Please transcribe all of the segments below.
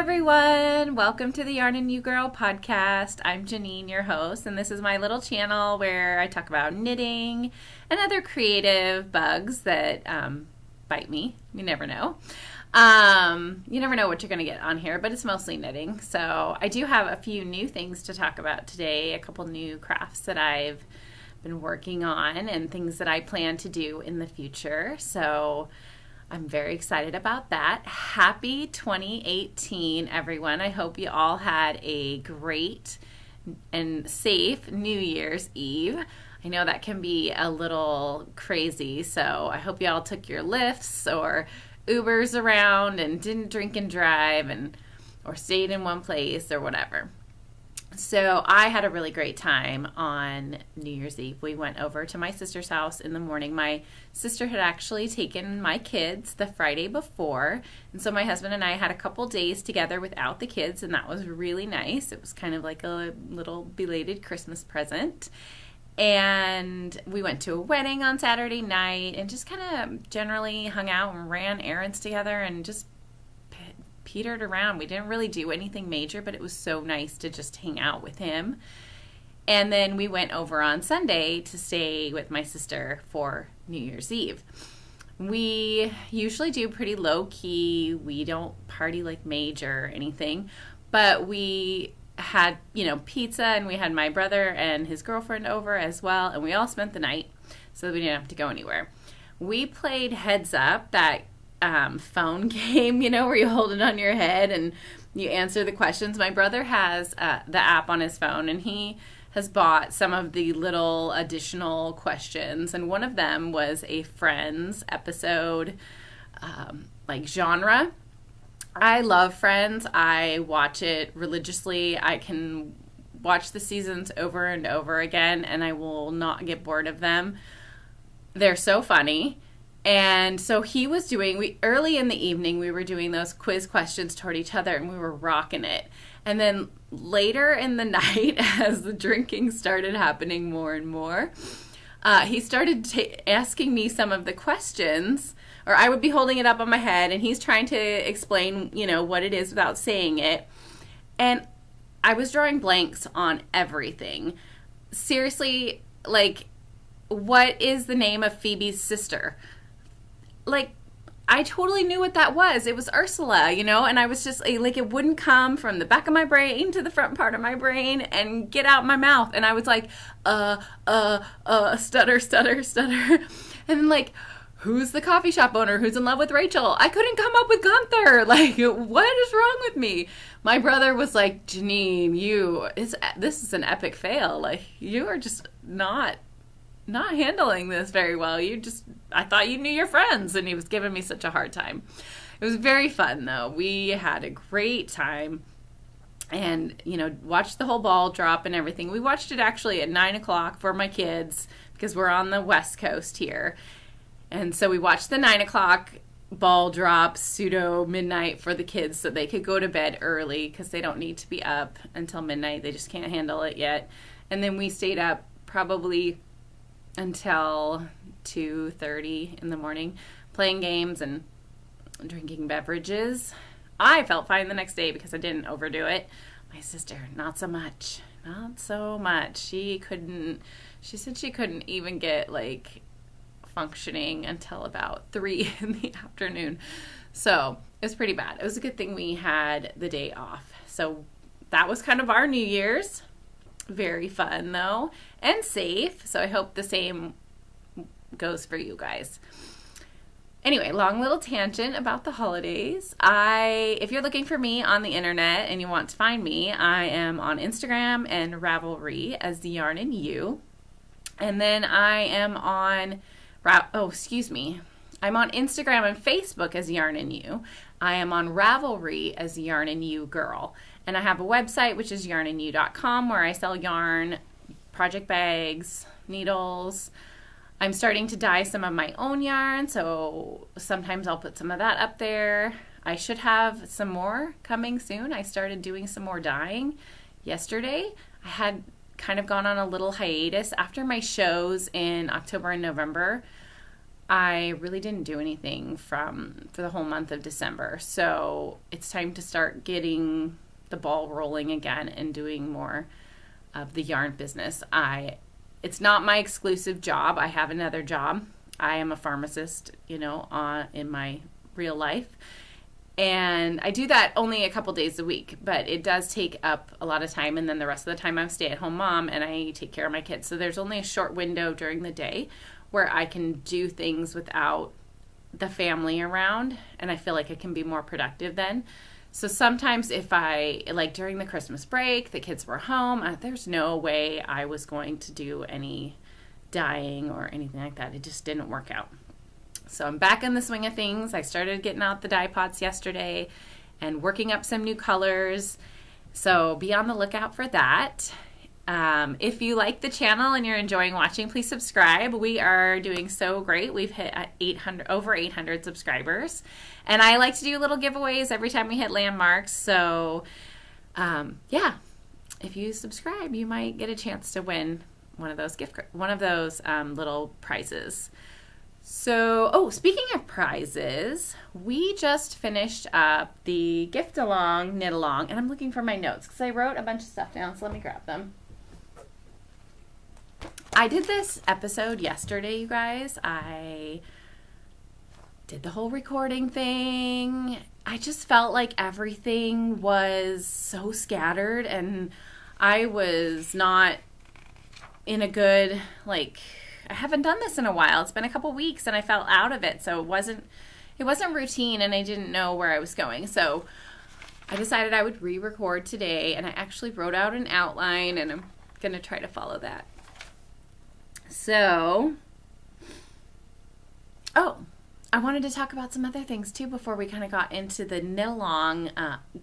everyone. Welcome to the Yarn and You Girl podcast. I'm Janine, your host, and this is my little channel where I talk about knitting and other creative bugs that bite me. You never know. You never know what you're going to get on here, but it's mostly knitting. So I do have a few new things to talk about today, a couple new crafts that I've been working on and things that I plan to do in the future. So I'm very excited about that. Happy 2018, everyone. I hope you all had a great and safe New Year's Eve. I know that can be a little crazy, so I hope you all took your Lyfts or Ubers around and didn't drink and drive or stayed in one place or whatever. So I had a really great time on New Year's Eve. We went over to my sister's house in the morning. My sister had actually taken my kids the Friday before, and so my husband and I had a couple days together without the kids, and that was really nice. It was kind of like a little belated Christmas present. And we went to a wedding on Saturday night and just kind of generally hung out and ran errands together and just petered around. We didn't really do anything major, but it was so nice to just hang out with him. And then we went over on Sunday to stay with my sister for New Year's Eve. We usually do pretty low key. We don't party like major or anything, but we had, pizza, and we had my brother and his girlfriend over as well, and we all spent the night so that we didn't have to go anywhere. We played Heads Up, that phone game, where you hold it on your head and you answer the questions. My brother has the app on his phone, and he has bought some of the little additional questions, and one of them was a Friends episode genre. I love Friends. I watch it religiously. I can watch the seasons over and over again, and I will not get bored of them. They're so funny. And so he was early in the evening, we were doing those quiz questions toward each other, and we were rocking it. And then later in the night, as the drinking started happening more and more, he started asking me some of the questions, or I would be holding it up on my head, and he's trying to explain, what it is without saying it. And I was drawing blanks on everything. Seriously, what is the name of Phoebe's sister? I totally knew what that was. It was Ursula, and I was just it wouldn't come from the back of my brain to the front part of my brain and get out my mouth. And I was like, stutter, stutter, stutter. And then who's the coffee shop owner who's in love with Rachel? I couldn't come up with Gunther. What is wrong with me? My brother was like, Janine, this is an epic fail. You are just not handling this very well. I thought you knew your friends, and he was giving me such a hard time. It was very fun, though. We had a great time and, watched the whole ball drop and everything. We watched it actually at 9 o'clock for my kids because we're on the West Coast here. And so we watched the 9 o'clock ball drop pseudo midnight for the kids so they could go to bed early because they don't need to be up until midnight. They just can't handle it yet. And then we stayed up probably until 2:30 in the morning playing games and drinking beverages. I felt fine the next day because I didn't overdo it. My sister, not so much. She said she couldn't even get functioning until about 3 in the afternoon. So it was pretty bad. It was a good thing we had the day off. So that was kind of our New Year's. Very fun, though, and safe. So I hope the same goes for you guys. Anyway, long little tangent about the holidays. If you're looking for me on the internet and you want to find me, I am on Instagram and Ravelry as the Yarn and You. And then I am on, I'm on Instagram and Facebook as Yarn and You. I am on Ravelry as Yarn and You Girl. And I have a website, which is yarnandyou.com, where I sell yarn, project bags, needles. I'm starting to dye some of my own yarn, so sometimes I'll put some of that up there. I should have some more coming soon. I started doing some more dyeing yesterday. I had kind of gone on a little hiatus after my shows in October and November. I really didn't do anything for the whole month of December. So it's time to start getting the ball rolling again and doing more of the yarn business. It's not my exclusive job. I have another job. I am a pharmacist, in my real life. And I do that only a couple days a week, but it does take up a lot of time. And then the rest of the time I'm a stay-at-home mom and I take care of my kids. So there's only a short window during the day where I can do things without the family around. And I feel like I can be more productive then. So sometimes if during the Christmas break, the kids were home, there's no way I was going to do any dyeing or anything like that. It just didn't work out. So I'm back in the swing of things. I started getting out the dye pots yesterday and working up some new colors. So be on the lookout for that. If you like the channel and you're enjoying watching, please subscribe. We are doing so great. We've hit over 800 subscribers. And I like to do little giveaways every time we hit landmarks. So if you subscribe, you might get a chance to win one of those little prizes. So, speaking of prizes, we just finished up the gift along, knit along, and I'm looking for my notes because I wrote a bunch of stuff down, so let me grab them. I did this episode yesterday, you guys. I did the whole recording thing. I just felt like everything was so scattered and I was not in a good, I haven't done this in a while. It's been a couple weeks and I felt out of it. So it wasn't routine and I didn't know where I was going. So I decided I would re-record today and I actually wrote out an outline and I'm going to try to follow that. So, I wanted to talk about some other things too before we kind of got into the knit along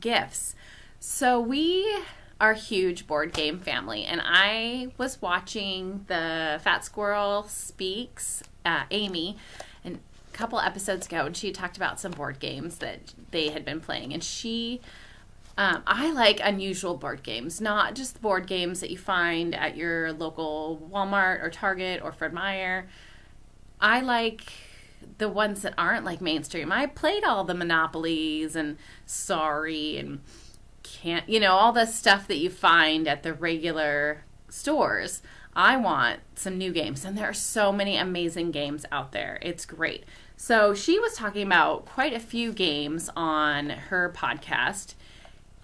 gifts. So we are a huge board game family, and I was watching the Fat Squirrel Speaks, Amy, and a couple episodes ago, and she talked about some board games that they had been playing, and I like unusual board games, not just board games that you find at your local Walmart or Target or Fred Meyer. I like the ones that aren't like mainstream. I played all the Monopolies and Sorry and all the stuff that you find at the regular stores. I want some new games, and there are so many amazing games out there. It's great. So she was talking about quite a few games on her podcast,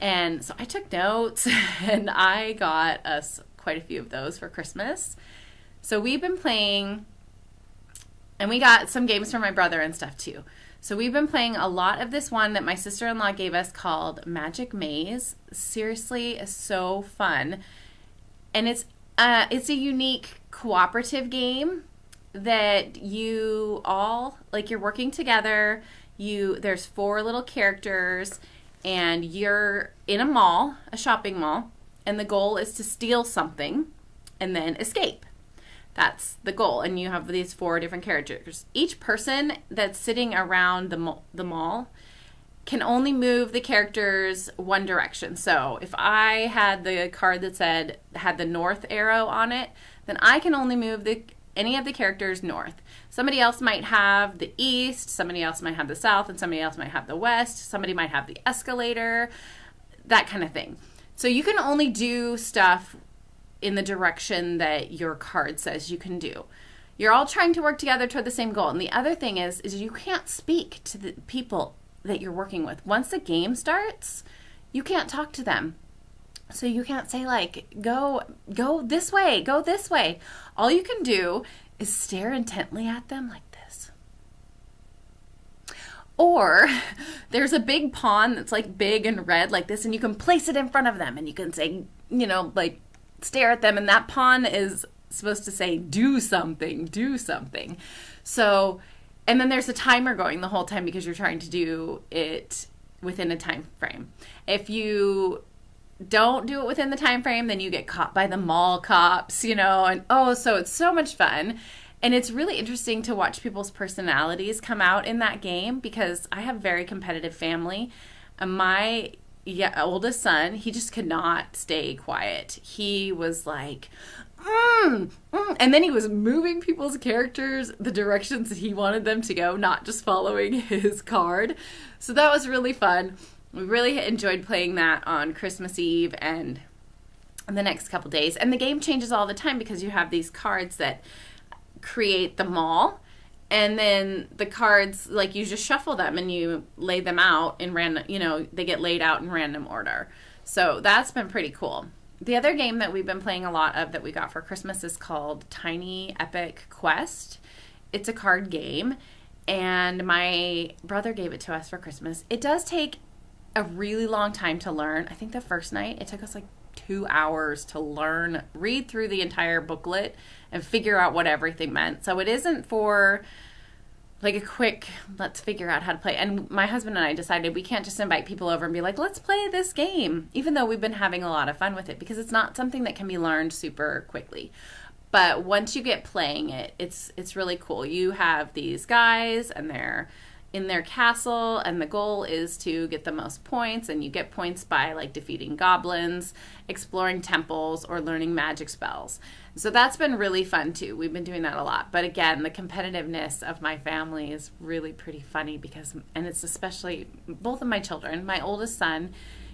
and so I took notes, and I got us quite a few of those for Christmas. So we've been playing, and we got some games from my brother and stuff too. So we've been playing a lot of this one that my sister-in-law gave us called Magic Maze. Seriously, it's so fun. And it's a unique cooperative game that you all, you're working together. There's 4 little characters, and you're in a mall, a shopping mall, and the goal is to steal something and then escape. That's the goal, and you have these 4 different characters. Each person that's sitting around the mall can only move the characters one direction. So if I had the card that had the north arrow on it, then I can only move any of the characters north. Somebody else might have the east, somebody else might have the south, and somebody else might have the west. Somebody might have the escalator, that kind of thing. So you can only do stuff in the direction that your card says you can do. You're all trying to work together toward the same goal. And the other thing is you can't speak to the people that you're working with. Once the game starts, you can't talk to them. So you can't say go this way, go this way. All you can do is stare intently at them like this. Or there's a big pawn that's big and red like this, and you can place it in front of them and you can say, stare at them, and that pawn is supposed to say, do something, do something. So, and then there's a timer going the whole time because you're trying to do it within a time frame. If you don't do it within the time frame, then you get caught by the mall cops, so it's so much fun. And it's really interesting to watch people's personalities come out in that game because I have a very competitive family. My oldest son, he just could not stay quiet. He was like, And then he was moving people's characters the directions that he wanted them to go, not just following his card. So that was really fun. We really enjoyed playing that on Christmas Eve and the next couple days. And the game changes all the time because you have these cards that create the mall. And then the cards, like, you just shuffle them and you lay them out in random, you know, they get laid out in random order. So that's been pretty cool. The other game that we've been playing a lot of that we got for Christmas is called Tiny Epic Quest. It's a card game, and my brother gave it to us for Christmas. It does take a really long time to learn. I think the first night, it took us like 2 hours to learn, read through the entire booklet and figure out what everything meant. So it isn't for like a quick, let's figure out how to play. And my husband and I decided we can't just invite people over and be like, let's play this game, even though we've been having a lot of fun with it, because it's not something that can be learned super quickly. But once you get playing it, it's really cool. You have these guys and they're in their castle, and the goal is to get the most points, and you get points by like defeating goblins, exploring temples, or learning magic spells. So that's been really fun too. We've been doing that a lot. But again, the competitiveness of my family is really pretty funny because, and it's especially both of my children. My oldest son,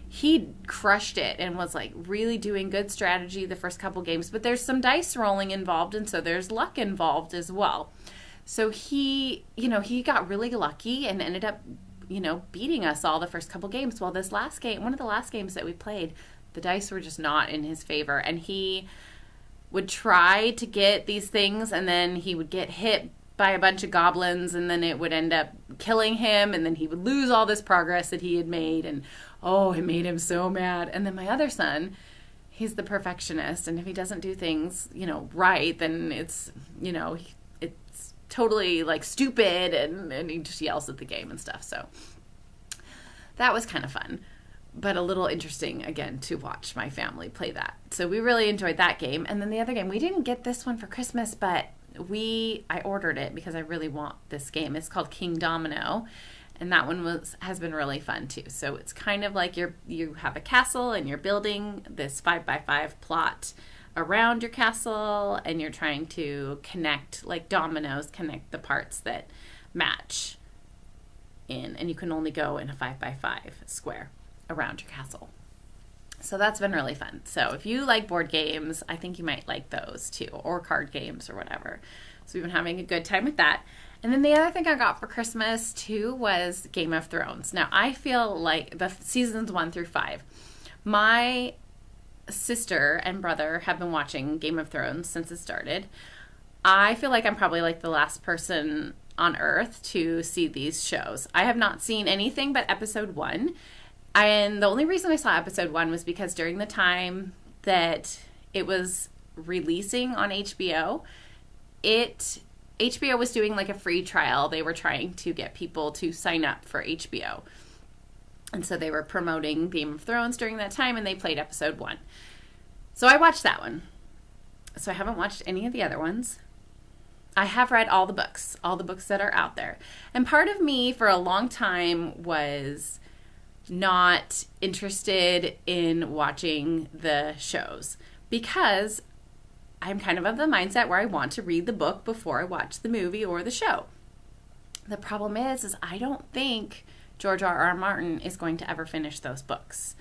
he crushed it and was like really doing good strategy the first couple games, but there's some dice rolling involved, and so there's luck involved as well. So he got really lucky and ended up, beating us all the first couple games. Well, this last game, one of the last games that we played, the dice were just not in his favor, and he would try to get these things, and then he would get hit by a bunch of goblins, and then it would end up killing him, and then he would lose all this progress that he had made, and it made him so mad. And then my other son, he's the perfectionist, and if he doesn't do things, right, then it's, it's totally like stupid, and he just yells at the game and stuff. So that was kind of fun, but a little interesting, again, to watch my family play that. So we really enjoyed that game. And then the other game, we didn't get this one for Christmas, but I ordered it because I really want this game. It's called King Domino, and that one has been really fun too. So it's kind of like you have a castle and you're building this 5x5 plot around your castle, and you're trying to connect, like dominoes, connect the parts that match in, and you can only go in a 5x5 square around your castle. So that's been really fun. So if you like board games, I think you might like those too, or card games or whatever. So we've been having a good time with that. And then the other thing I got for Christmas too was Game of Thrones. Now I feel like the seasons 1 through 5, my sister and brother have been watching Game of Thrones since it started. I feel like I'm probably like the last person on earth to see these shows. I have not seen anything but episode 1. And the only reason I saw episode 1 was because during the time that it was releasing on HBO, HBO was doing like a free trial. They were trying to get people to sign up for HBO. And so they were promoting Game of Thrones during that time, and they played episode 1. So I watched that one. So I haven't watched any of the other ones. I have read all the books that are out there. And part of me for a long time was not interested in watching the shows because I'm kind of the mindset where I want to read the book before I watch the movie or the show. The problem is I don't think George R.R. Martin is going to ever finish those books.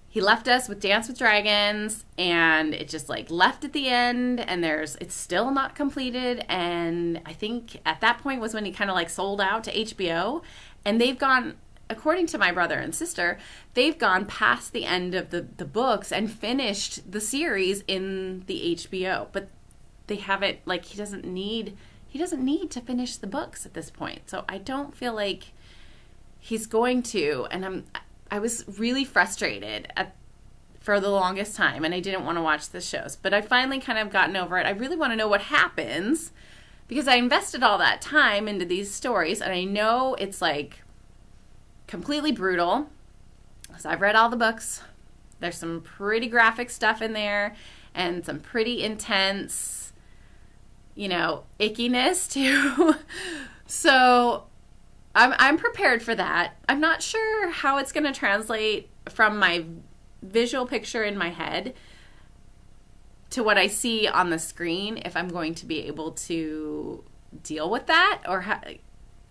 He left us with Dance with Dragons, and it just like left at the end, and it's still not completed. And I think at that point was when he kind of like sold out to HBO, and they've gone, according to my brother and sister, they've gone past the end of the books and finished the series in the HBO, but they haven't, like, he doesn't need to finish the books at this point. So I don't feel like he's going to, and I was really frustrated for the longest time, and I didn't want to watch the shows, but I finally kind of gotten over it. I really want to know what happens because I invested all that time into these stories, and I know it's like completely brutal. So I've read all the books. There's some pretty graphic stuff in there and some pretty intense, ickiness too. So I'm prepared for that. I'm not sure how it's going to translate from my visual picture in my head to what I see on the screen, if I'm going to be able to deal with that,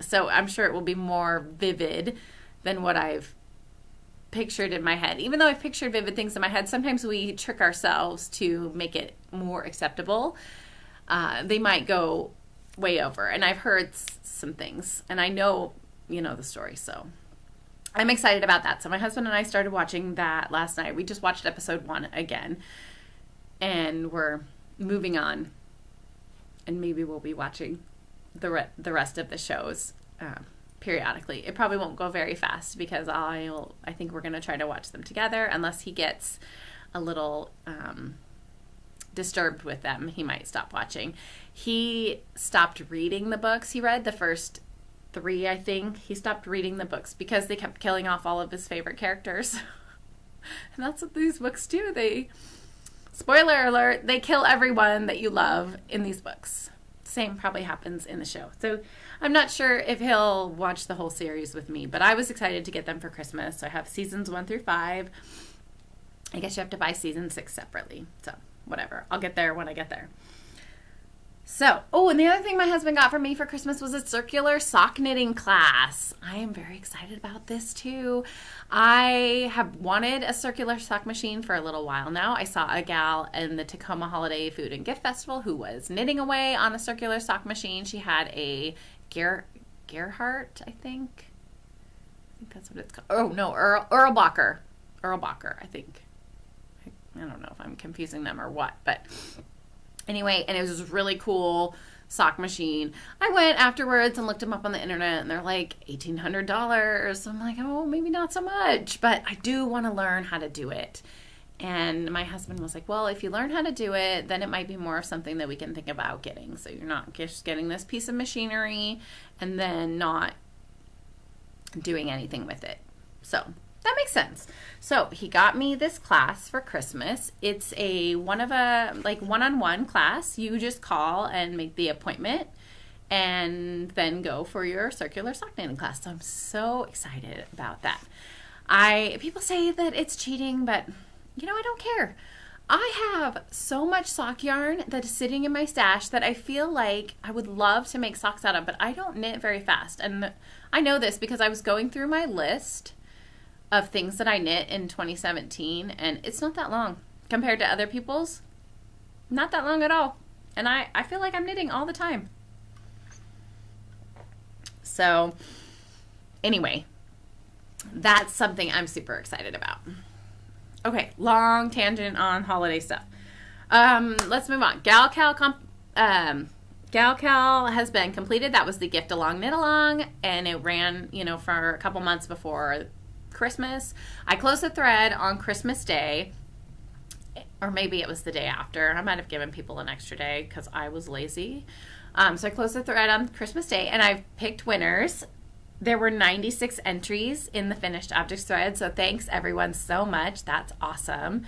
so I'm sure it will be more vivid than what I've pictured in my head. Even though I've pictured vivid things in my head, sometimes we trick ourselves to make it more acceptable. They might go way over, and I've heard some things, and I know, the story, so I'm excited about that. So my husband and I started watching that last night. We just watched episode 1 again, and we're moving on, and maybe we'll be watching the rest of the shows periodically. It probably won't go very fast because I think we're going to try to watch them together. Unless he gets a little disturbed with them, he might stop watching. He stopped reading the books. He read the first 3, I think. He stopped reading the books because they kept killing off all of his favorite characters. And that's what these books do. Spoiler alert, they kill everyone that you love in these books. Same probably happens in the show. So I'm not sure if he'll watch the whole series with me, but I was excited to get them for Christmas. So I have seasons 1 through 5. I guess you have to buy season 6 separately. So whatever. I'll get there when I get there. So, and the other thing my husband got for me for Christmas was a circular sock knitting class. I am very excited about this too. I have wanted a circular sock machine for a little while now. I saw a gal in the Tacoma Holiday Food and Gift Festival who was knitting away on a circular sock machine. She had a Gerhardt, I think that's what it's called. Oh no, Erlbacher, I think. I don't know if I'm confusing them or what, but anyway, and it was this really cool sock machine. I went afterwards and looked them up on the internet, and they're like $1,800. I'm like, oh, maybe not so much, but I do want to learn how to do it. And my husband was like, well, if you learn how to do it, then it might be more of something that we can think about getting. So you're not just getting this piece of machinery and then not doing anything with it. So that makes sense. So he got me this class for Christmas. It's a one-on-one class. You just call and make the appointment and then go for your circular sock knitting class. So I'm so excited about that. People say that it's cheating, but I don't care. I have so much sock yarn that is sitting in my stash that I feel like I would love to make socks out of, but I don't knit very fast. And I know this because I was going through my list of things that I knit in 2017, and it's not that long compared to other people's. Not that long at all. And I feel like I'm knitting all the time. So anyway, that's something I'm super excited about. Okay, long tangent on holiday stuff. Let's move on. GalCal has been completed. That was the Gift Along Knit Along, and it ran, for a couple months before Christmas. I closed the thread on Christmas Day, or maybe it was the day after. I might have given people an extra day because I was lazy. So I closed the thread on Christmas Day, and I've picked winners. There were 96 entries in the finished objects thread, so thanks everyone so much. That's awesome.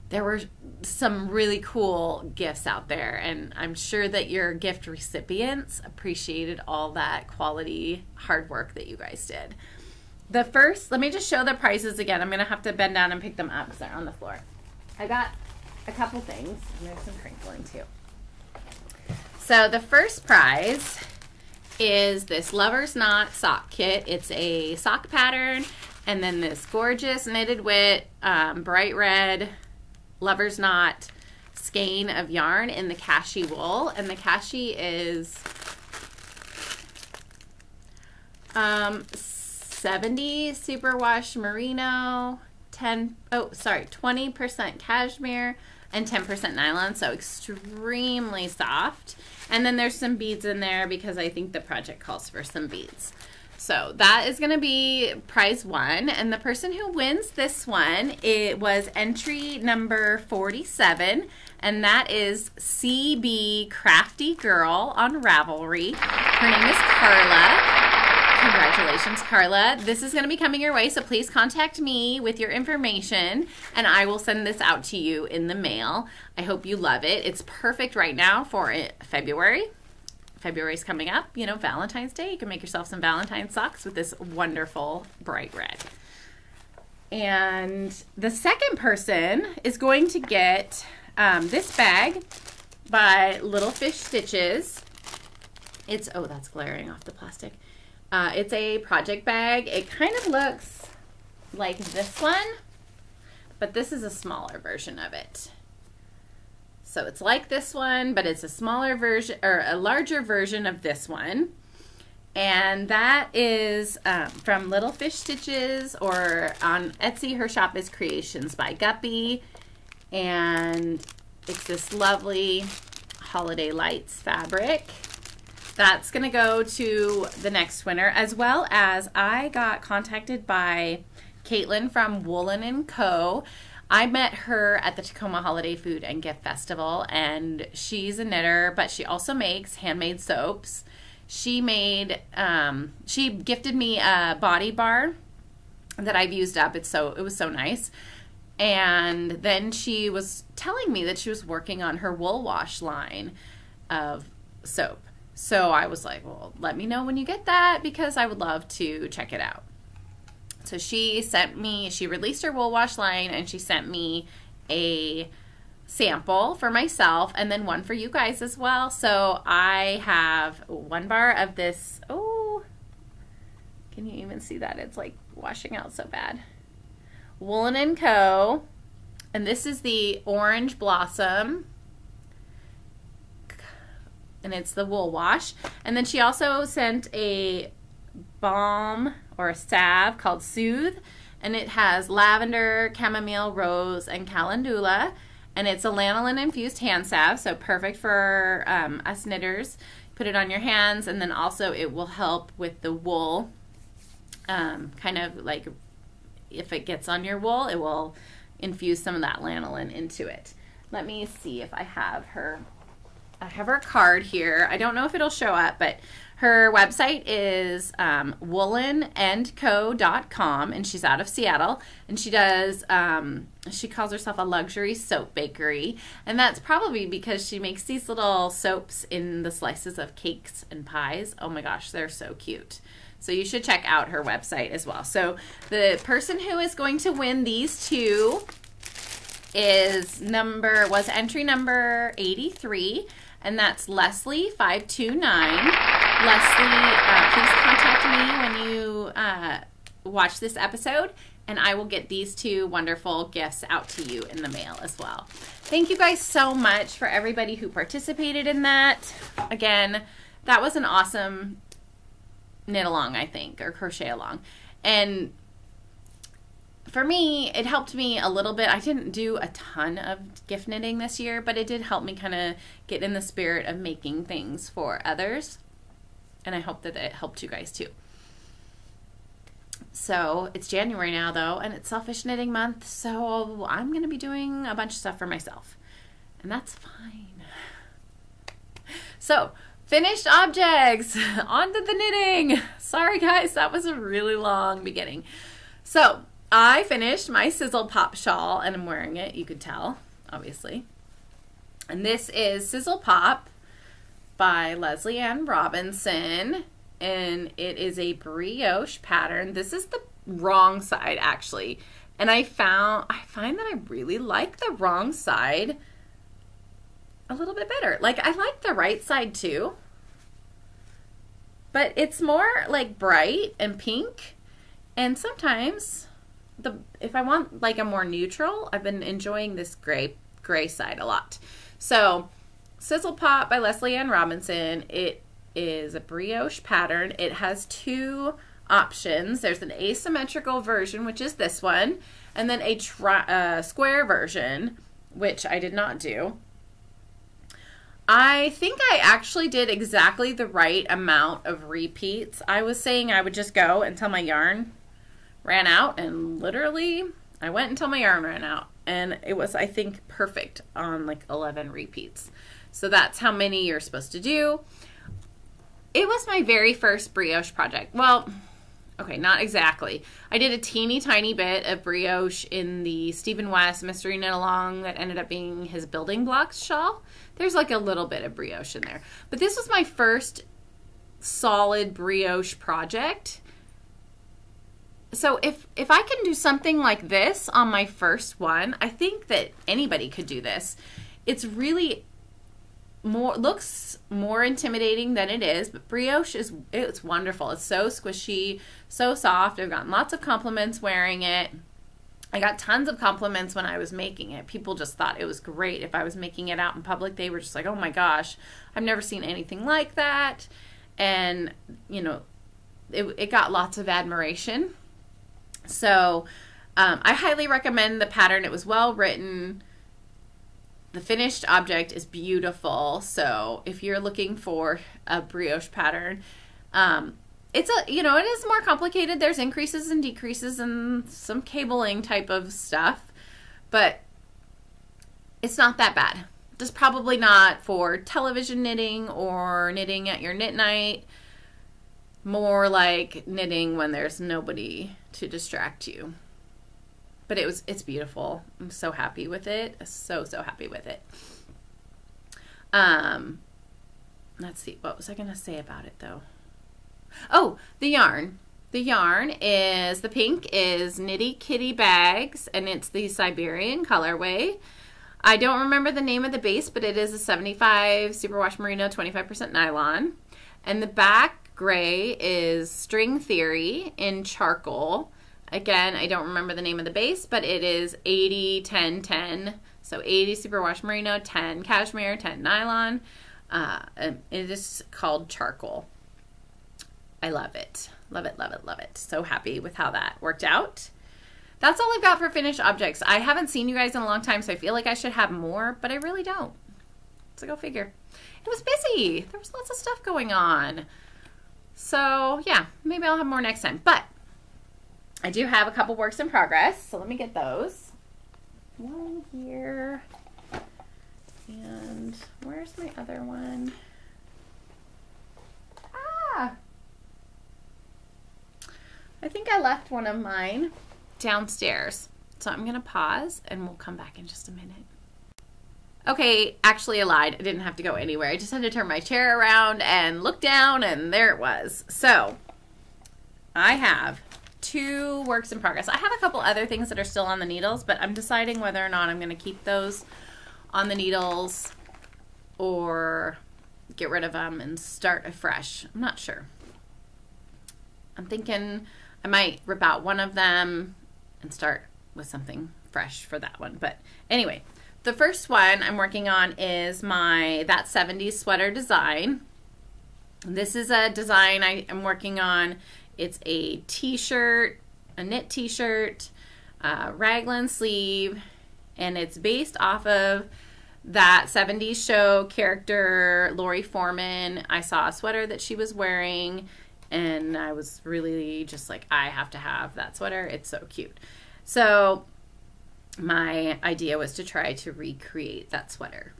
There were some really cool gifts out there, and I'm sure that your gift recipients appreciated all that quality hard work that you guys did. Let me just show the prizes again. I'm going to have to bend down and pick them up because they're on the floor. I got a couple things, and there's some crinkling too. So the first prize is this Lover's Knot sock kit. It's a sock pattern, and then this gorgeous knitted wit bright red Lover's Knot skein of yarn in the Kashi wool, and the Kashi is 70 superwash merino, 20% cashmere, and 10% nylon, so extremely soft. And then there's some beads in there because I think the project calls for some beads. So that is going to be prize 1. And the person who wins this one, it was entry number 47. And that is CB Crafty Girl on Ravelry. Her name is Carla. Congratulations, Carla. This is going to be coming your way, so please contact me with your information, and I will send this out to you in the mail. I hope you love it. It's perfect right now for February. February's coming up, Valentine's Day. You can make yourself some Valentine's socks with this wonderful bright red. And the second person is going to get this bag by Little Fish Stitches. It's, oh, that's glaring off the plastic. It's a project bag. It kind of looks like this one, but this is a smaller version of it. So it's like this one, but it's a smaller version, or a larger version of this one. And that is from Little Fish Stitches, or on Etsy, her shop is Creations by Guppy. And it's this lovely Holiday Lights fabric. That's going to go to the next winner, as well as I got contacted by Caitlin from Woolen & Co. I met her at the Tacoma Holiday Food and Gift Festival, and she's a knitter, but she also makes handmade soaps. She made, she gifted me a body bar that I've used up. It was so nice. And then she was telling me that she was working on her wool wash line of soap. So I was like, well, let me know when you get that, because I would love to check it out. So she sent me, she released her wool wash line, and she sent me a sample for myself and then one for you guys as well. So I have one bar of this. Oh, can you even see that? It's like washing out so bad. Woolen & Co. And this is the Orange Blossom. And it's the wool wash. And then she also sent a balm or a salve called Soothe. And it has lavender, chamomile, rose, and calendula. And it's a lanolin infused hand salve, so perfect for us knitters. Put it on your hands, and then also it will help with the wool. Kind of like if it gets on your wool, it will infuse some of that lanolin into it. Let me see if I have her. I have her card here. I don't know if it'll show up, but her website is woolenandco.com, and she's out of Seattle, and she does, she calls herself a luxury soap bakery, and that's probably because she makes these little soaps in the slices of cakes and pies. Oh my gosh, they're so cute. So you should check out her website as well. So the person who is going to win these two was entry number 83, and that's Leslie529. Leslie, please contact me when you watch this episode, and I will get these two wonderful gifts out to you in the mail as well. Thank you guys so much for everybody who participated in that. Again, that was an awesome knit along, I think, or crochet along. And for me, it helped me a little bit. I didn't do a ton of gift knitting this year, but it did help me kind of get in the spirit of making things for others. And I hope that it helped you guys too. So it's January now though, and it's Selfish Knitting Month, so I'm going to be doing a bunch of stuff for myself. And that's fine. So, finished objects. On to the knitting. Sorry guys, that was a really long beginning. So, I finished my Sizzle Pop shawl, and I'm wearing it, you could tell, obviously. And this is Sizzle Pop by Leslie Ann Robinson, and it is a brioche pattern. This is the wrong side, actually, and I find that I really like the wrong side a little bit better. Like, I like the right side too, but it's more like bright and pink, and sometimes if I want like a more neutral, I've been enjoying this gray side a lot. So Sizzle Pop by Leslie Ann Robinson. It is a brioche pattern. It has two options. There's an asymmetrical version, which is this one, and then a square version, which I did not do. I think I actually did exactly the right amount of repeats. I was saying I would just go until my yarn ran out, and literally I went until my yarn ran out, and it was, I think, perfect on like 11 repeats. So that's how many you're supposed to do. It was my very first brioche project. Well, okay, not exactly. I did a teeny tiny bit of brioche in the Stephen West Mystery Knit Along that ended up being his building blocks shawl. There's like a little bit of brioche in there. But this was my first solid brioche project. So if I can do something like this on my first one, I think that anybody could do this. it's really looks more intimidating than it is, but brioche it's wonderful. It's so squishy, so soft. I've gotten lots of compliments wearing it. I got tons of compliments when I was making it. People just thought it was great. If I was making it out in public, they were just like, oh my gosh, I've never seen anything like that. And, you know, it got lots of admiration. So I highly recommend the pattern. It was well written. The finished object is beautiful. So if you're looking for a brioche pattern, it is more complicated. There's increases and decreases and some cabling type of stuff, but it's not that bad. Just probably not for television knitting or knitting at your knit night. More like knitting when there's nobody to distract you. But it's beautiful. I'm so happy with it. So happy with it. Let's see. What was I going to say about it, though? Oh, the yarn. The yarn is, the pink is Nitty Kitty Bags, and it's the Siberian colorway. I don't remember the name of the base, but it is a 75 superwash merino, 25% nylon. And the back gray is String Theory in charcoal. Again, I don't remember the name of the base, but it is 80, 10, 10. So 80 superwash merino, 10 cashmere, 10 nylon. It is called charcoal. I love it. Love it, love it, love it. So happy with how that worked out. That's all I've got for finished objects. I haven't seen you guys in a long time, so I feel like I should have more, but I really don't. So go figure. It was busy. There was lots of stuff going on. So yeah, maybe I'll have more next time. But I do have a couple works in progress, so let me get those. One here. And where's my other one? I think I left one of mine downstairs. So I'm going to pause and we'll come back in just a minute. Okay, actually I lied. I didn't have to go anywhere. I just had to turn my chair around and look down, and there it was. So I have 2 works in progress. I have a couple other things that are still on the needles, but I'm deciding whether or not I'm going to keep those on the needles or get rid of them and start afresh. I'm not sure. I'm thinking I might rip out one of them and start with something fresh for that one. But anyway, the first one I'm working on is that 70s sweater design. This is a design I am working on. It's a t-shirt, a knit t-shirt, raglan sleeve, and it's based off of that 70s show character, Lori Foreman. I saw a sweater that she was wearing, and I was really just like, I have to have that sweater. It's so cute. So my idea was to try to recreate that sweater.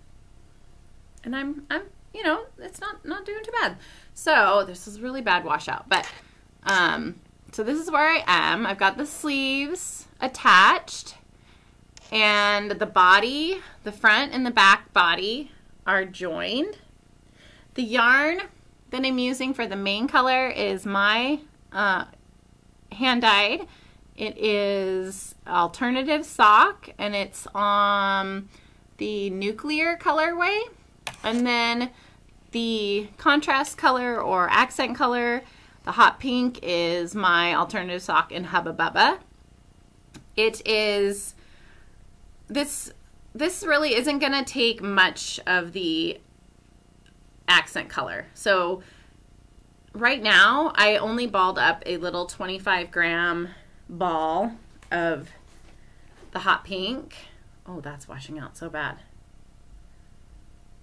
And I'm you know, it's not doing too bad. So this is really bad washout, but so this is where I am. I've got the sleeves attached, and the body, the front and the back body are joined. The yarn that I'm using for the main color is my hand-dyed. It is Alternative Sock, and it's on the Nuclear colorway. And then the contrast color or accent color, the hot pink, is my Alternative Sock in Hubba Bubba. It is, this really isn't going to take much of the accent color. So right now I only balled up a little 25-gram ball of the hot pink. Oh, that's washing out so bad.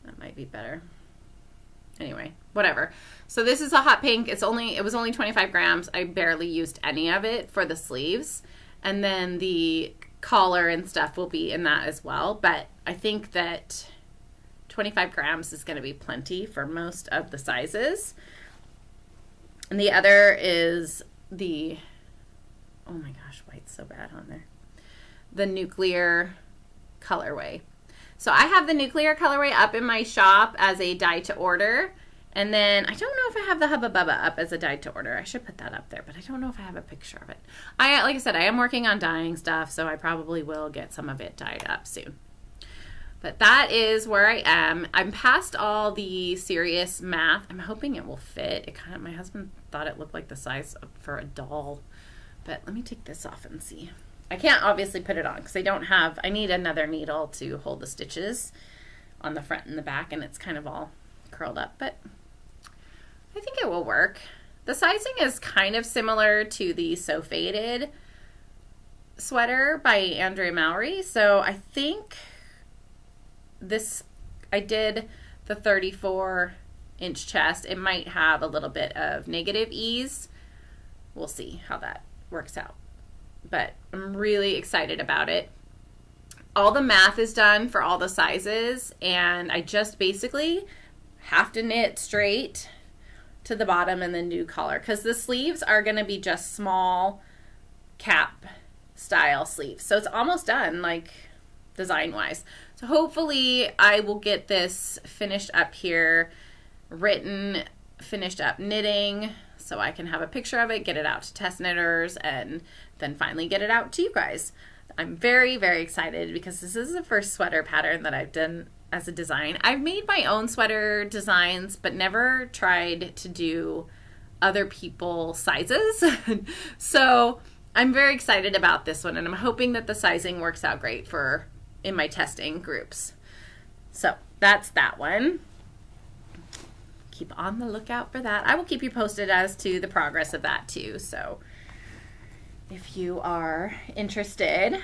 That might be better. Anyway, whatever. So this is a hot pink. It was only 25 grams. I barely used any of it for the sleeves. And then the collar and stuff will be in that as well. But I think that 25 grams is going to be plenty for most of the sizes. And the other is the, oh my gosh, white's so bad on there, the Nuclear colorway. So I have the Nuclear colorway up in my shop as a dye to order. And then I don't know if I have the Hubba Bubba up as a dye to order. I should put that up there, but I don't know if I have a picture of it. Like I said, I am working on dyeing stuff, so I probably will get some of it dyed up soon. But that is where I am. I'm past all the serious math. I'm hoping it will fit. My husband thought it looked like the size for a doll. But let me take this off and see. I can't obviously put it on because I need another needle to hold the stitches on the front and the back, and it's kind of all curled up, but I think it will work. The sizing is kind of similar to the So Faded sweater by Andrea Mowry, so I think I did the 34-inch chest. It might have a little bit of negative ease. We'll see how that works out. But I'm really excited about it. All the math is done for all the sizes, and I just basically have to knit straight to the bottom and then do collar, because the sleeves are going to be just small cap style sleeves. So it's almost done, like design wise. So hopefully I will get this finished up here, finished up knitting, so I can have a picture of it, get it out to test knitters, and then finally get it out to you guys. I'm very, very excited because this is the first sweater pattern that I've done as a design. I've made my own sweater designs, but never tried to do other people's sizes. So I'm very excited about this one, and I'm hoping that the sizing works out great in my testing groups. So that's that one. Keep on the lookout for that. I will keep you posted as to the progress of that too. So if you are interested.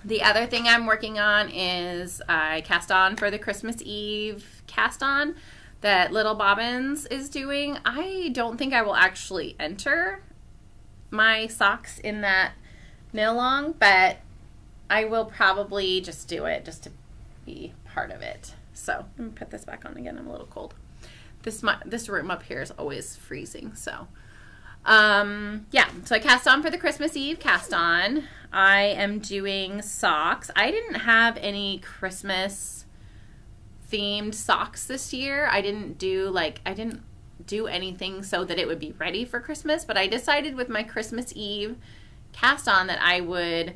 The other thing I'm working on is I cast on for the Christmas Eve cast on that Little Bobbins is doing. I don't think I will actually enter my socks in that knit along, but I will probably just do it just to be part of it. So let me put this back on again. I'm a little cold. This room up here is always freezing, so yeah, so I cast on for the Christmas Eve cast on. I am doing socks. I didn't have any Christmas themed socks this year. I didn't do anything so that it would be ready for Christmas, but I decided with my Christmas Eve cast on that I would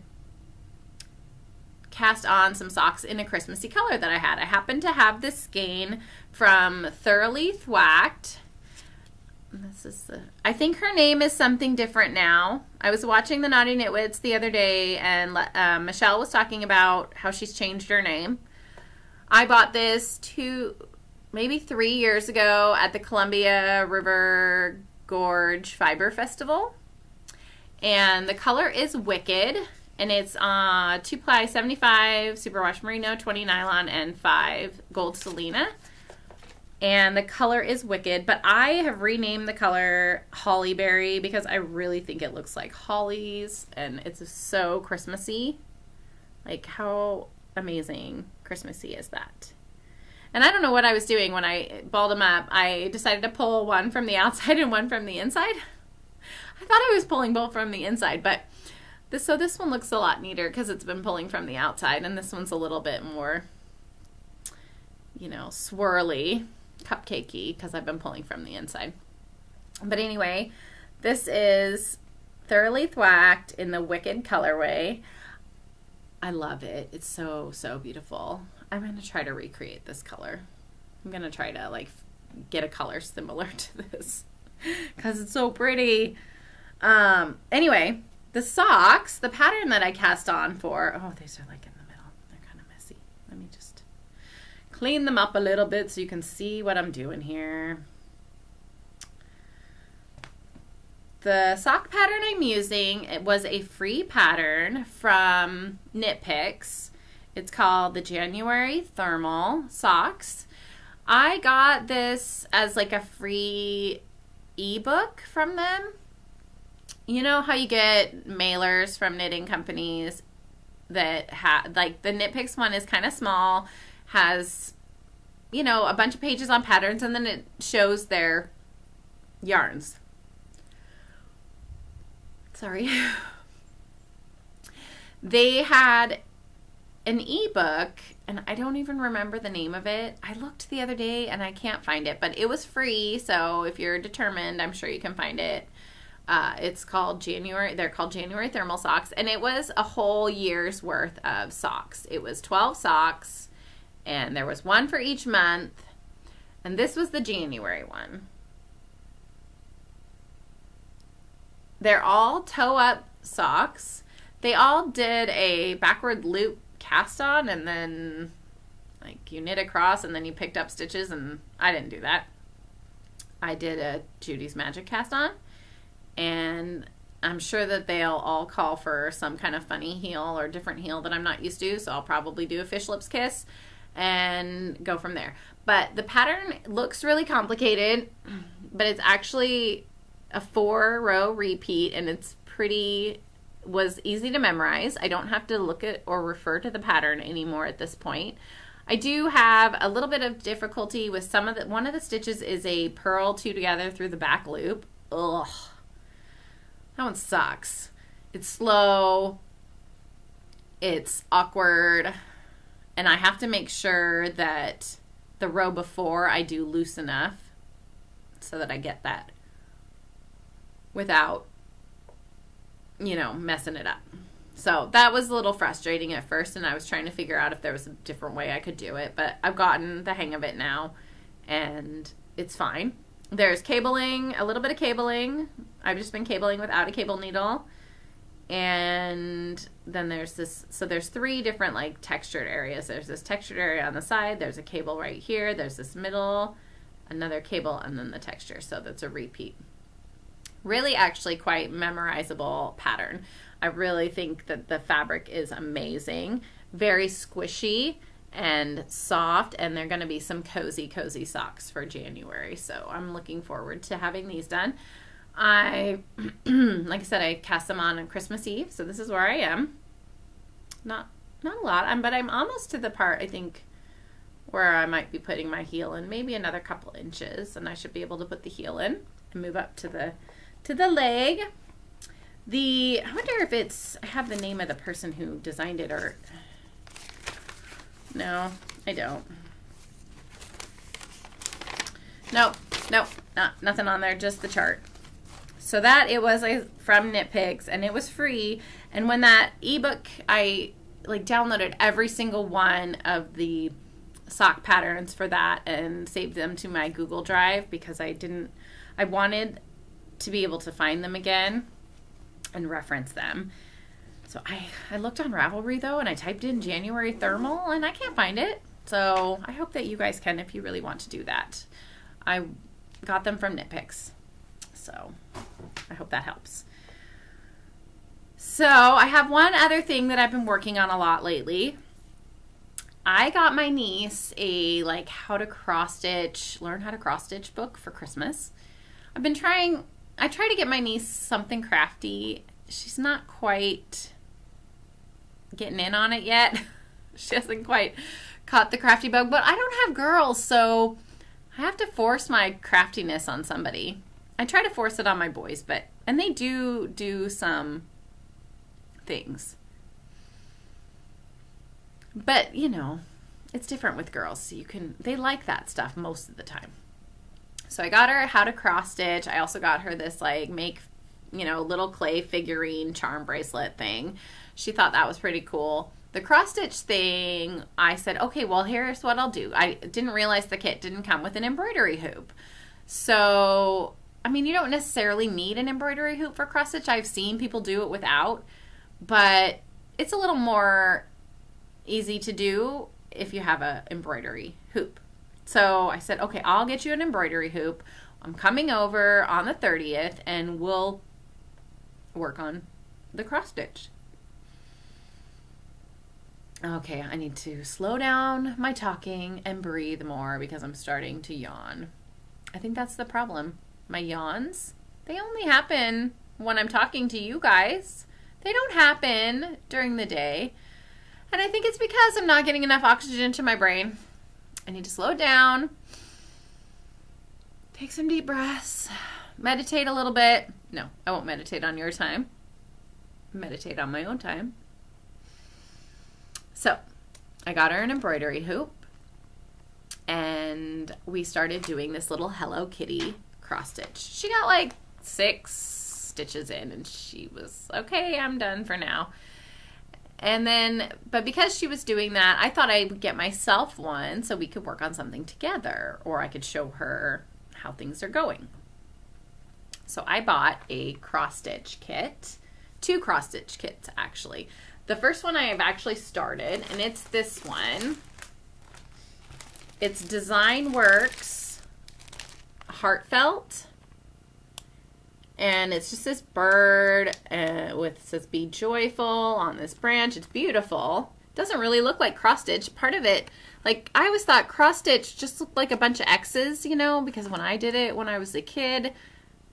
cast on some socks in a Christmassy color that I had. I happened to have this skein from Thoroughly Thwacked. I think her name is something different now. I was watching the Naughty Knitwits the other day, and Michelle was talking about how she's changed her name. I bought this maybe 3 years ago at the Columbia River Gorge Fiber Festival. And the color is Wicked, and it's 2-ply 75 superwash merino, 20 nylon, and 5 gold Selena. And the color is Wicked, but I have renamed the color Hollyberry because I really think it looks like hollies, and it's so Christmassy. Like, how amazing Christmassy is that? And I don't know what I was doing when I balled them up. I decided to pull one from the outside and one from the inside. I thought I was pulling both from the inside, but this one looks a lot neater because it's been pulling from the outside, and this one's a little bit more, swirly, cupcakey, because I've been pulling from the inside. But anyway, this is Thoroughly Thwacked in the Wicked colorway. I love it. It's so, so beautiful. I'm going to try to recreate this color. I'm going to try to get a color similar to this because it's so pretty. Anyway, the socks, the pattern that I cast on for, these are like in the middle. They're kind of messy. Let me just clean them up a little bit so you can see what I'm doing here. The sock pattern I'm using, it was a free pattern from Knit Picks. It's called the January Thermal Socks. I got this as like a free ebook from them. You know how you get mailers from knitting companies that have, like the Knit Picks one is kind of small, has, a bunch of pages on patterns, and then it shows their yarns. Sorry. They had an ebook, and I don't even remember the name of it. I looked the other day and I can't find it, but it was free, so if you're determined, I'm sure you can find it It's called January. They're called January thermal socks, and it was a whole year's worth of socks. It was 12 socks, and there was one for each month, and this was the January one. They're all toe-up socks. They all did a backward loop cast on, and then like you knit across, and then you picked up stitches, and I didn't do that. I did a Judy's Magic cast on. And I'm sure that they'll all call for some kind of funny heel or different heel that I'm not used to. So I'll probably do a fish lips kiss and go from there. But the pattern looks really complicated, but it's actually a 4-row repeat, and it's was easy to memorize. I don't have to look at or refer to the pattern anymore at this point. I do have a little bit of difficulty with one of the stitches is a purl 2 together through the back loop. Ugh. That one sucks. It's slow. It's awkward. And I have to make sure that the row before I do loose enough so that I get that without, messing it up. So that was a little frustrating at first, and I was trying to figure out if there was a different way I could do it. But I've gotten the hang of it now, and it's fine. There's cabling, a little bit of cabling. I've just been cabling without a cable needle. And then there's this, so there's 3 different like textured areas. There's this textured area on the side, there's a cable right here, there's this middle, another cable, and then the texture. So that's a repeat. Really actually quite memorizable pattern. I really think that the fabric is amazing. Very squishy and soft, and they're going to be some cozy socks for January. So I'm looking forward to having these done. Like I said, I cast them on Christmas Eve, so this is where I am. Not a lot, but I'm almost to the part, I think, where I might be putting my heel in, maybe another couple inches, and I should be able to put the heel in and move up to the leg. I wonder if I have the name of the person who designed it, or no, I don't. Nope, nothing on there, just the chart. So that it was from Knit Picks, and it was free. And when that ebook, I downloaded every single one of the sock patterns for that and saved them to my Google Drive, because I wanted to be able to find them again and reference them. So I looked on Ravelry though, and I typed in January thermal, and I can't find it. So I hope that you guys can if you really want to do that. I got them from Knit Picks. So I hope that helps. So I have one other thing that I've been working on a lot lately. I got my niece a learn how to cross stitch book for Christmas. I try to get my niece something crafty. She's not quite getting in on it yet. She hasn't quite caught the crafty bug, but I don't have girls, so I have to force my craftiness on somebody. I try to force it on my boys, and they do some things. But, it's different with girls. So they like that stuff most of the time. So I got her how to cross stitch. I also got her this make, little clay figurine charm bracelet thing. She thought that was pretty cool. The cross stitch thing, I said, okay, well, here's what I'll do. I didn't realize the kit didn't come with an embroidery hoop. So, you don't necessarily need an embroidery hoop for cross stitch. I've seen people do it without, but it's a little more easy to do if you have an embroidery hoop. So I said, okay, I'll get you an embroidery hoop. I'm coming over on the 30th, and we'll work on the cross stitch. Okay, I need to slow down my talking and breathe more because I'm starting to yawn. I think that's the problem. My yawns, they only happen when I'm talking to you guys. They don't happen during the day. And I think it's because I'm not getting enough oxygen to my brain. I need to slow down, take some deep breaths, meditate a little bit. No, I won't meditate on your time. Meditate on my own time. So I got her an embroidery hoop, and we started doing this little Hello Kitty cross stitch. She got 6 stitches in, and she was, okay, I'm done for now. And then, but because she was doing that, I thought I would get myself one so we could work on something together, or I could show her how things are going. So I bought a cross-stitch kit, 2 cross-stitch kits actually. The first one I have actually started, and it's this one. It's Design Works Heartfelt. And it's just this bird says be joyful on this branch. It's beautiful. It doesn't really look like cross stitch. Part of it, like I always thought cross stitch just looked like a bunch of X's, you know, because when I did it when I was a kid,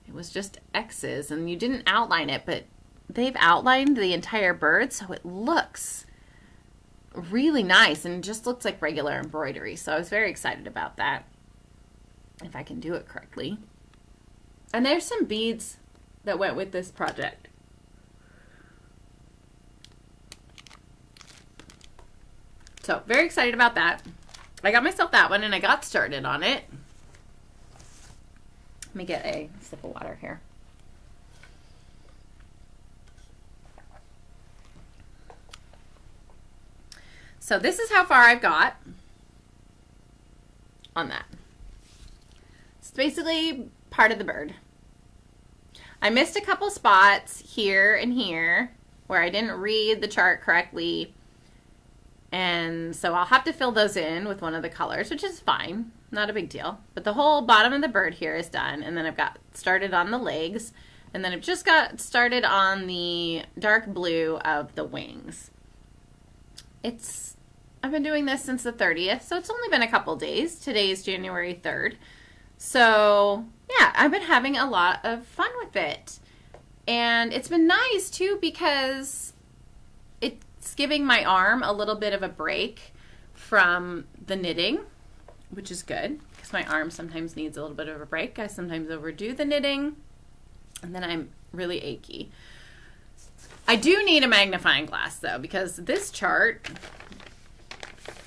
it was just X's and you didn't outline it, but they've outlined the entire bird, so it looks really nice and just looks like regular embroidery. So I was very excited about that, if I can do it correctly. And there's some beads that went with this project. So very excited about that. I got myself that one and I got started on it. Let me get a sip of water here. So this is how far I've got on that. It's basically part of the bird. I missed a couple spots here and here where I didn't read the chart correctly, and so I'll have to fill those in with one of the colors, which is fine, not a big deal. But the whole bottom of the bird here is done, and then I've got started on the legs, and then I've just got started on the dark blue of the wings. I've been doing this since the 30th, so it's only been a couple days. Today is January 3rd. So yeah, I've been having a lot of fun with it. And it's been nice too because it's giving my arm a little bit of a break from the knitting, which is good because my arm sometimes needs a little bit of a break. I sometimes overdo the knitting and then I'm really achy. I do need a magnifying glass though, because this chart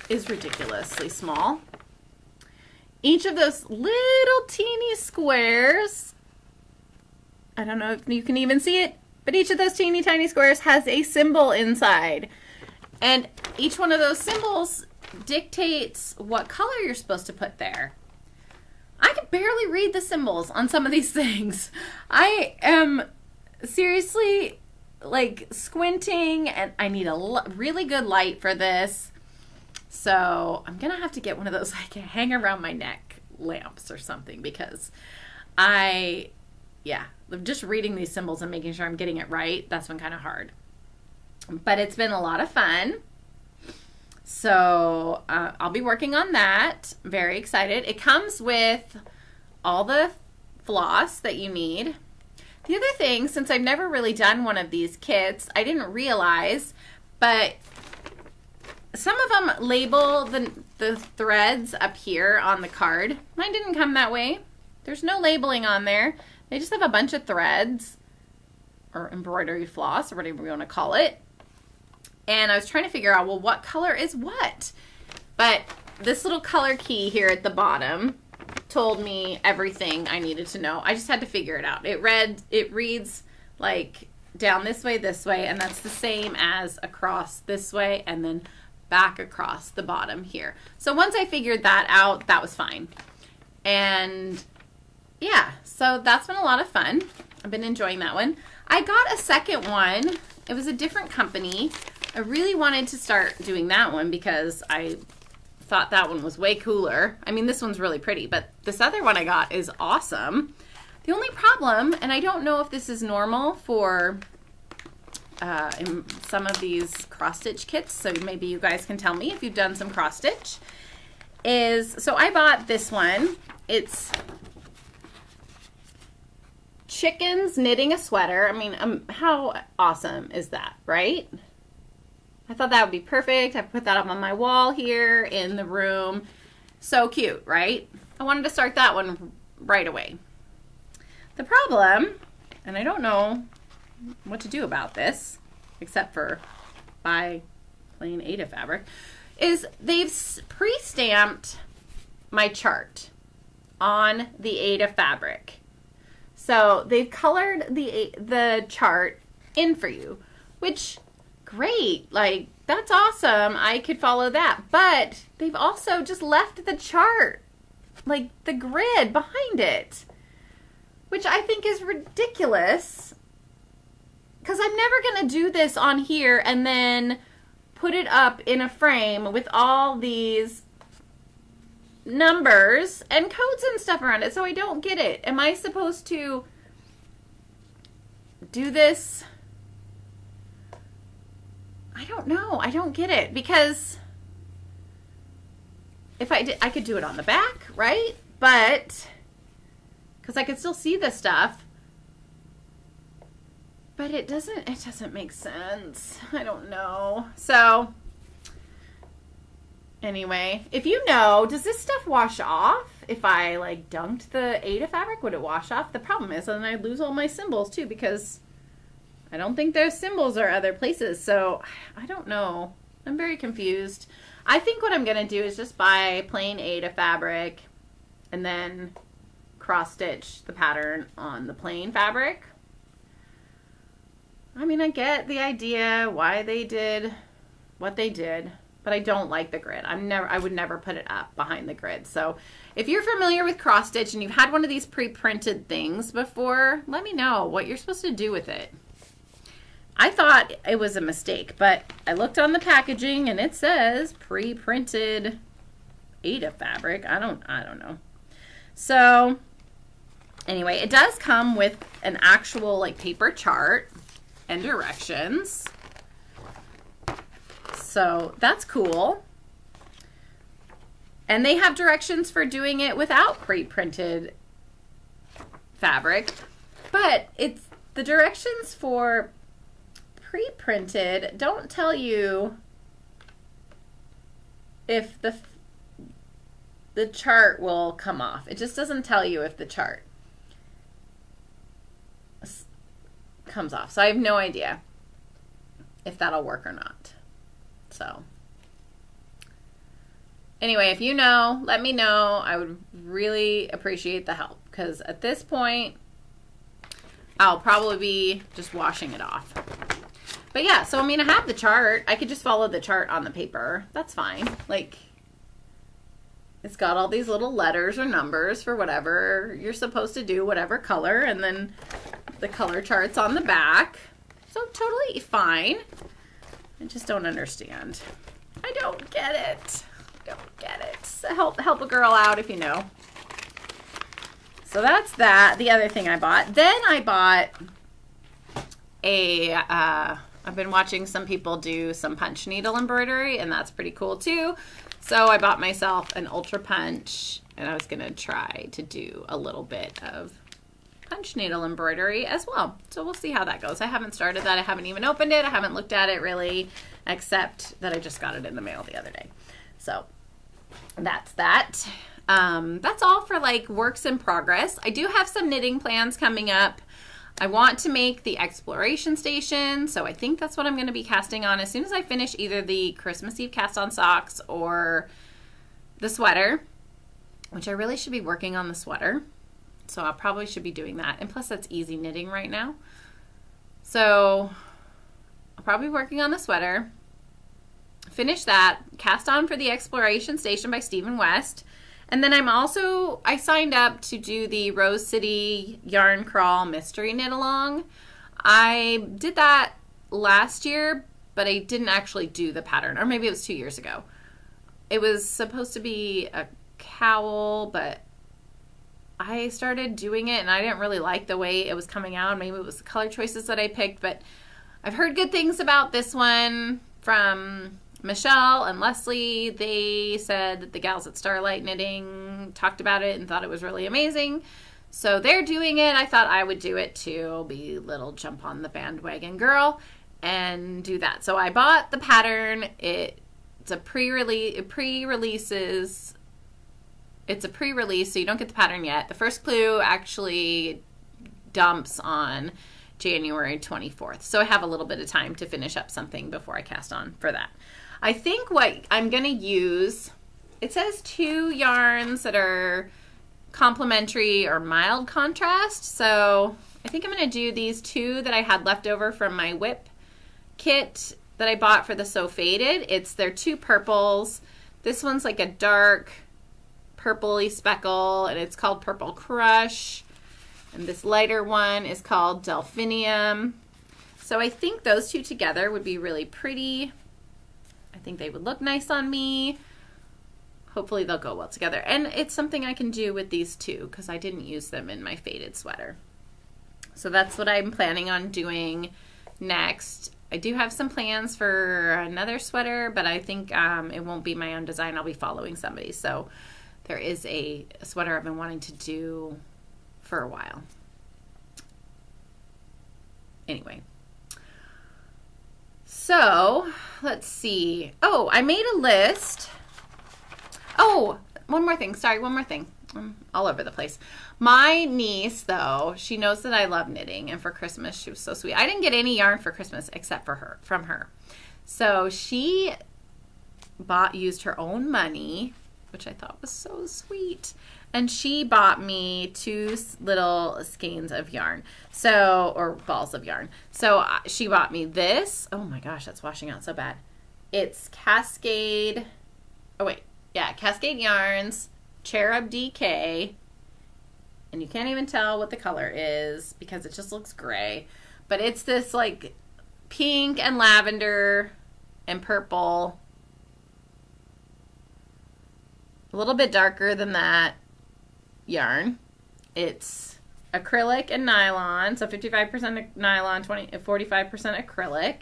is ridiculously small. Each of those little teeny squares, I don't know if you can even see it, but each of those teeny tiny squares has a symbol inside. And each one of those symbols dictates what color you're supposed to put there. I can barely read the symbols on some of these things. I am seriously like squinting, and I need a really good light for this. So I'm gonna have to get one of those I can hang around my neck lamps or something, because just reading these symbols and making sure I'm getting it right, that's been kind of hard. But it's been a lot of fun. So I'll be working on that. Very excited. It comes with all the floss that you need. The other thing, since I've never really done one of these kits, I didn't realize, but some of them label the threads up here on the card. Mine didn't come that way. There's no labeling on there. They just have a bunch of threads or embroidery floss or whatever you want to call it. And I was trying to figure out, well, what color is what? But this little color key here at the bottom told me everything I needed to know. I just had to figure it out. It reads like down this way, and that's the same as across this way, and then back across the bottom here. So once I figured that out, that was fine. And yeah, so that's been a lot of fun. I've been enjoying that one. I got a second one. It was a different company. I really wanted to start doing that one because I thought that one was way cooler. I mean, this one's really pretty, but this other one I got is awesome. The only problem, and I don't know if this is normal for in some of these cross-stitch kits, so maybe you guys can tell me if you've done some cross-stitch, so I bought this one. It's chickens knitting a sweater. I mean, how awesome is that, right? I thought that would be perfect. I put that up on my wall here in the room. So cute, right? I wanted to start that one right away. The problem, and I don't know what to do about this, except for buy plain Aida fabric, is they've pre-stamped my chart on the Aida fabric. So they've colored the chart in for you, which, great, like, that's awesome. I could follow that. But they've also just left the chart, like the grid behind it, which I think is ridiculous, because I'm never going to do this on here and then put it up in a frame with all these numbers and codes and stuff around it. So I don't get it. Am I supposed to do this? I don't know. I don't get it, because if I did, I could do it on the back, right? But because I could still see the stuff, but it doesn't make sense. I don't know. So anyway, if you know, does this stuff wash off? If I like dunked the Aida fabric, would it wash off? The problem is then I'd lose all my symbols too, because I don't think there's symbols or other places. So I don't know. I'm very confused. I think what I'm going to do is just buy plain Aida fabric and then cross stitch the pattern on the plain fabric. I mean, I get the idea why they did what they did, but I don't like the grid. I would never put it up behind the grid. So if you're familiar with cross stitch and you've had one of these pre-printed things before, let me know what you're supposed to do with it. I thought it was a mistake, but I looked on the packaging and it says pre-printed Aida fabric. I don't know. So anyway, it does come with an actual like paper chart and directions. So that's cool. And they have directions for doing it without pre-printed fabric, but it's the directions for pre-printed don't tell you if the chart will come off. It just doesn't tell you if the chart comes off. So I have no idea if that'll work or not. So anyway, if you know, let me know. I would really appreciate the help, because at this point I'll probably be just washing it off. But yeah, so I mean, I have the chart. I could just follow the chart on the paper. That's fine. Like, it's got all these little letters or numbers for whatever you're supposed to do, whatever color, and then the color chart's on the back. So totally fine. I just don't understand. I don't get it. Don't get it. So help a girl out if you know. So that's that. The other thing I bought. Then I bought I've been watching some people do some punch needle embroidery, and that's pretty cool too. So I bought myself an Ultra Punch, and I was going to try to do a little bit of punch needle embroidery as well. So we'll see how that goes. I haven't started that. I haven't even opened it. I haven't looked at it really, except that I just got it in the mail the other day. So that's that. That's all for like works in progress. I do have some knitting plans coming up. I want to make the exploration station, so I think that's what I'm going to be casting on as soon as I finish either the Christmas Eve cast on socks or the sweater, which I really should be working on the sweater. So I probably should be doing that. And plus that's easy knitting right now. So I'll probably be working on the sweater. Finish that. Cast on for the exploration station by Stephen West. And then I signed up to do the Rose City Yarn Crawl Mystery Knit Along. I did that last year, but I didn't actually do the pattern. Or maybe it was 2 years ago. It was supposed to be a cowl, but I started doing it and I didn't really like the way it was coming out. Maybe it was the color choices that I picked, but I've heard good things about this one from Michelle and Leslie. They said that the gals at Starlight Knitting talked about it and thought it was really amazing. So they're doing it. I thought I would do it too. Be a little jump on the bandwagon girl and do that. So I bought the pattern. It's a pre-release, so you don't get the pattern yet. The first clue actually dumps on January 24th. So I have a little bit of time to finish up something before I cast on for that. I think what I'm going to use, it says 2 yarns that are complementary or mild contrast. So I think I'm going to do these two that I had left over from my whip kit that I bought for the So Faded. They're two purples. This one's like a dark purpley speckle, and it's called Purple Crush. And this lighter one is called Delphinium. So I think those two together would be really pretty. I think they would look nice on me. Hopefully they'll go well together. And it's something I can do with these two because I didn't use them in my faded sweater. So that's what I'm planning on doing next. I do have some plans for another sweater, but I think it won't be my own design. I'll be following somebody. So there is a sweater I've been wanting to do for a while. Anyway. So let's see. Oh, I made a list. Oh, one more thing. Sorry, one more thing. I'm all over the place. My niece, though, she knows that I love knitting, and for Christmas, she was so sweet. I didn't get any yarn for Christmas except for from her. So she used her own money, which I thought was so sweet, and she bought me 2 little skeins of yarn, or balls of yarn. So she bought me this. Oh my gosh, that's washing out so bad. It's Cascade. Oh wait, yeah, Cascade Yarns Cherub DK. And you can't even tell what the color is because it just looks gray. But it's this like pink and lavender and purple. A little bit darker than that yarn. It's acrylic and nylon. So 55% nylon, 45% acrylic.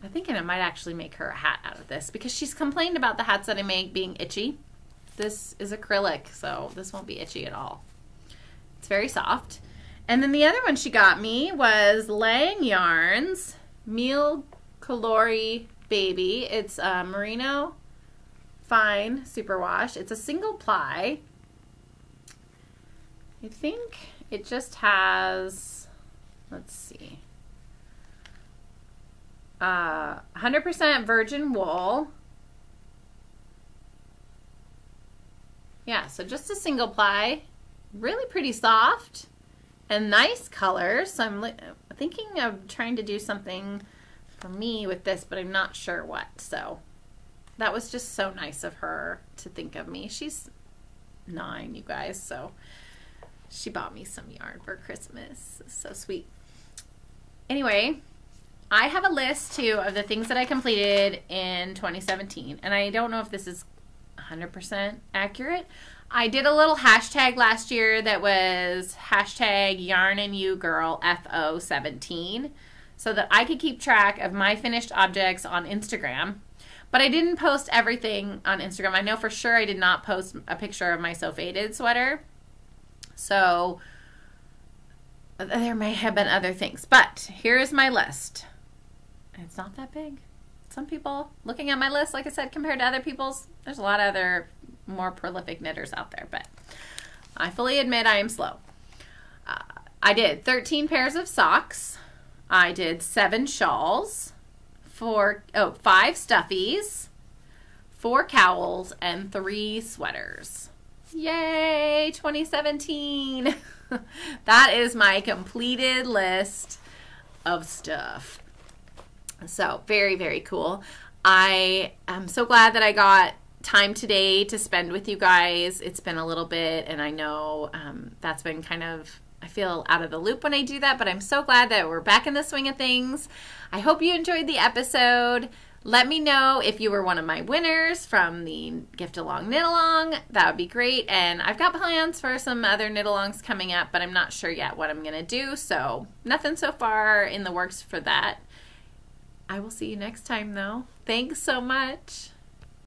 I think I might actually make her a hat out of this because she's complained about the hats that I make being itchy. This is acrylic, so this won't be itchy at all. It's very soft. And then the other one she got me was Lang Yarns Meal Calori Baby. It's merino fine superwash. It's a single ply. I think it just has, let's see, 100% virgin wool. Yeah, so just a single ply. Really pretty soft and nice colors. So I'm thinking of trying to do something for me with this, but I'm not sure what. So that was just so nice of her to think of me. She's 9, you guys, so she bought me some yarn for Christmas. So sweet. Anyway, I have a list too of the things that I completed in 2017, and I don't know if this is 100% accurate. I did a little hashtag last year that was hashtag Yarn and You Girl FO17 so that I could keep track of my finished objects on Instagram. But I didn't post everything on Instagram. I know for sure I did not post a picture of my So Faded sweater. So there may have been other things. But here is my list. It's not that big. Some people, looking at my list, like I said, compared to other people's, there's a lot of other more prolific knitters out there, but I fully admit I am slow. I did 13 pairs of socks. I did 7 shawls, 5 stuffies, 4 cowls, and 3 sweaters. Yay, 2017. That is my completed list of stuff. So very, very cool. I am so glad that I got time today to spend with you guys. It's been a little bit, and I know that's been kind of, I feel out of the loop when I do that, but I'm so glad that we're back in the swing of things. I hope you enjoyed the episode. Let me know if you were one of my winners from the Gift Along Knit Along. That would be great. And I've got plans for some other knit alongs coming up, but I'm not sure yet what I'm going to do. So nothing so far in the works for that. I will see you next time though. Thanks so much.